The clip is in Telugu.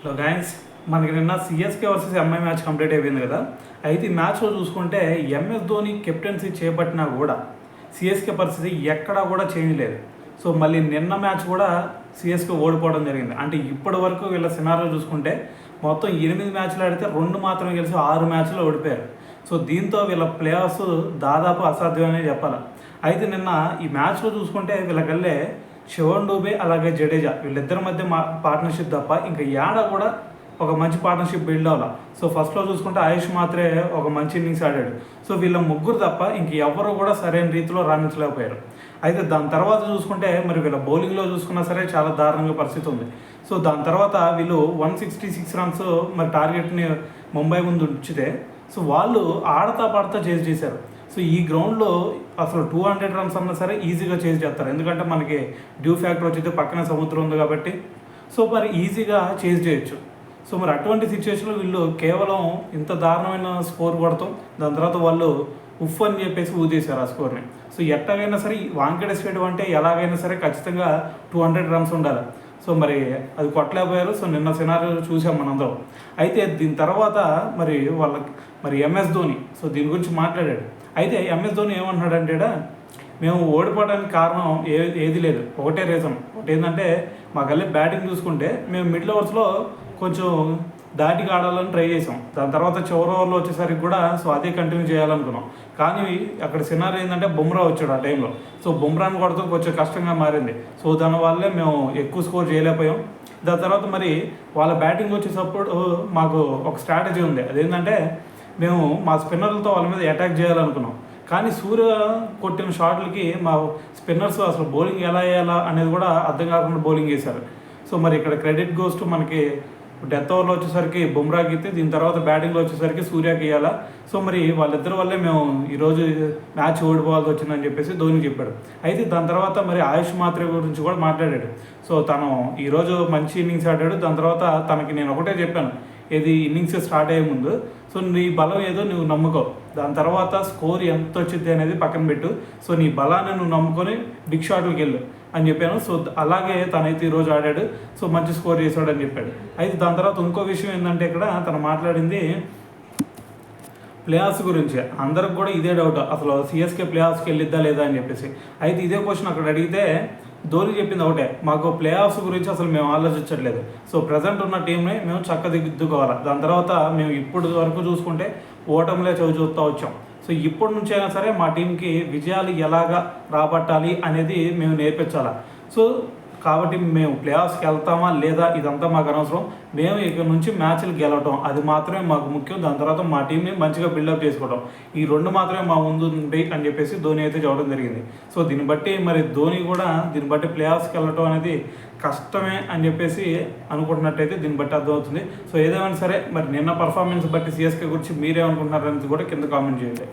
హలో గైస్, మనకి నిన్న CSK versus MI match complete అయిపోయింది కదా. అయితే ఈ మ్యాచ్లో చూసుకుంటే ఎంఎస్ ధోని కెప్టెన్సీ చేపట్టినా కూడా సిఎస్కే పరిస్థితి ఎక్కడా కూడా చేంజ్ లేదు. సో మళ్ళీ నిన్న మ్యాచ్ కూడా సిఎస్కే ఓడిపోవడం జరిగింది. అంటే ఇప్పటి వరకు వీళ్ళ సినారియో చూసుకుంటే మొత్తం 8 మ్యాచ్లు ఆడితే 2 మాత్రమే గెలిచి 6 మ్యాచ్లు ఓడిపోయారు. సో దీంతో వీళ్ళ ప్లే ఆఫ్స్ దాదాపు అసాధ్యమనే చెప్పాలి. అయితే నిన్న ఈ మ్యాచ్లో చూసుకుంటే వీళ్ళకల్లే శివన్ డూబే అలాగే జడేజా వీళ్ళిద్దరి మధ్య పార్ట్నర్షిప్ తప్ప ఇంకా ఏడా కూడా ఒక మంచి పార్ట్నర్షిప్ బిల్డ్ అవ్వాలి. సో ఫస్ట్లో చూసుకుంటే ఆయుష్ మాత్రే ఒక మంచి ఇన్నింగ్స్ ఆడాడు. సో వీళ్ళ ముగ్గురు తప్ప ఇంక ఎవరు కూడా సరైన రీతిలో రాణించలేకపోయారు. అయితే దాని తర్వాత చూసుకుంటే మరి వీళ్ళ బౌలింగ్లో చూసుకున్నా సరే చాలా దారుణంగా పరిస్థితి ఉంది. సో దాని తర్వాత వీళ్ళు 166 రన్స్ మరి టార్గెట్ని ముంబై ముందు ఉంచితే సో వాళ్ళు ఆడతా పాడతా చేశారు. సో ఈ గ్రౌండ్లో అసలు 200 రన్స్ అన్నా సరే ఈజీగా చేస్తారు. ఎందుకంటే మనకి డ్యూ ఫ్యాక్టర్ వచ్చితే పక్కన సముద్రం ఉంది కాబట్టి సో మరి ఈజీగా చేయొచ్చు. సో మరి అటువంటి సిచ్యువేషన్లో వీళ్ళు కేవలం ఇంత దారుణమైన స్కోర్ కొడతాం, దాని తర్వాత వాళ్ళు ఉఫ్ అని చెప్పేసి ఊదేశారు ఆ స్కోర్ని. సో ఎట్లాగైనా సరే వాంకెడ స్టేడియం అంటే ఎలాగైనా సరే ఖచ్చితంగా 200 రన్స్ ఉండాలి. సో మరి అది కొట్టలేకపోయారు. సో నిన్న సినారియో చూసాం మనందరం. అయితే దీని తర్వాత మరి ఎంఎస్ ధోని సో దీని గురించి మాట్లాడాడు. అయితే ఎంఎస్ ధోని ఏమంటున్నాడంటే మేము ఓడిపోవడానికి కారణం ఏది లేదు, ఒకటే రీజన్. ఒకటి ఏంటంటే మాకల్లి బ్యాటింగ్ చూసుకుంటే మేము మిడిల్ ఓవర్స్లో కొంచెం దాటికి ఆడాలని ట్రై చేసాం. దాని తర్వాత చివరి ఓవర్లో వచ్చేసరికి కూడా సో అదే కంటిన్యూ చేయాలనుకున్నాం. కానీ అక్కడ సినారీ ఏంటంటే బుమ్రా వచ్చాడు ఆ టైంలో. సో బుమ్రాని కొడతాం కొంచెం కష్టంగా మారింది. సో దానివల్లే మేము ఎక్కువ స్కోర్ చేయలేకపోయాం. దాని తర్వాత మరి వాళ్ళ బ్యాటింగ్ వచ్చేటప్పుడు మాకు ఒక స్ట్రాటజీ ఉంది. అదేంటంటే మేము మా స్పిన్నర్లతో వాళ్ళ మీద అటాక్ చేయాలనుకున్నాం. కానీ సూర్య కొట్టిన షాట్లకి మా స్పిన్నర్స్ అసలు బౌలింగ్ ఎలా వేయాలా అనేది కూడా అర్థం కాకుండా బౌలింగ్ చేశారు. సో మరి ఇక్కడ క్రెడిట్ గోస్ టు మనకి డెత్ ఓవర్లో వచ్చేసరికి బుమ్రాకి ఇస్తే దీని తర్వాత బ్యాటింగ్లో వచ్చేసరికి సూర్యకి ఇవ్వాలా. సో మరి వాళ్ళిద్దరి వల్లే మేము ఈరోజు మ్యాచ్ ఓడిపోవాల్సి వచ్చిందని చెప్పేసి ధోని చెప్పాడు. అయితే దాని తర్వాత మరి ఆయుష్ మాత్రే గురించి కూడా మాట్లాడాడు. సో తను ఈరోజు మంచి ఇన్నింగ్స్ ఆడాడు. దాని తర్వాత తనకి నేను ఒకటే చెప్పాను, ఇది ఇన్నింగ్స్ స్టార్ట్ అయ్యే ముందు సో నీ బలం ఏదో నువ్వు నమ్ముకో, దాని తర్వాత స్కోర్ ఎంత వచ్చింది అనేది పక్కన పెట్టు. సో నీ బలాన్ని నువ్వు నమ్ముకొని బిగ్ షాట్కి వెళ్ళు అని చెప్పాను. సో అలాగే తనైతే ఈరోజు ఆడాడు. సో మంచి స్కోర్ చేశాడు అని చెప్పాడు. అయితే దాని తర్వాత ఇంకో విషయం ఏంటంటే ఇక్కడ తను మాట్లాడింది ప్లే ఆఫ్స్ గురించి. అందరికి కూడా ఇదే డౌట్, అసలు సిఎస్కే ప్లే ఆఫ్స్కి వెళ్ళిద్దా లేదా అని చెప్పేసి. అయితే ఇదే క్వశ్చన్ అక్కడ అడిగితే ధోని చెప్పింది ఒకటే, మాకు ప్లే ఆఫ్స్ గురించి అసలు మేము ఆలోచించట్లేదు. సో ప్రజెంట్ ఉన్న టీంని మేము చక్కదిద్దుకోవాలి. దాని తర్వాత మేము ఇప్పుడు వరకు చూసుకుంటే ఓటమిలే చూస్తూ వచ్చాం. సో ఇప్పటి నుంచి అయినా సరే మా టీంకి విజయాలు ఎలాగా రాబట్టాలి అనేది మేము నేర్పించాలి. సో కాబట్టి మేము ప్లే ఆఫ్స్కి వెళ్తామా లేదా ఇదంతా మాకు అనవసరం. మేము ఇక్కడ నుంచి మ్యాచ్లు గెలవటం అది మాత్రమే మాకు ముఖ్యం. దాని తర్వాత మా టీంని మంచిగా బిల్డప్ చేసుకోవడం, ఈ 2 మాత్రమే మా ముందు ఉంది అని చెప్పేసి ధోని అయితే చెప్పడం జరిగింది. సో దీన్ని బట్టి మరి ధోని కూడా దీన్ని బట్టి ప్లే ఆఫ్స్కి వెళ్ళటం అనేది కష్టమే అని చెప్పేసి అనుకుంటున్నట్టయితే దీన్ని బట్టి అర్థమవుతుంది. సో ఏదేమైనా సరే మరి నిన్న పర్ఫార్మెన్స్ బట్టి సిఎస్కే గురించి మీరేమనుకుంటున్నారనేది కూడా కింద కామెంట్ చేయండి.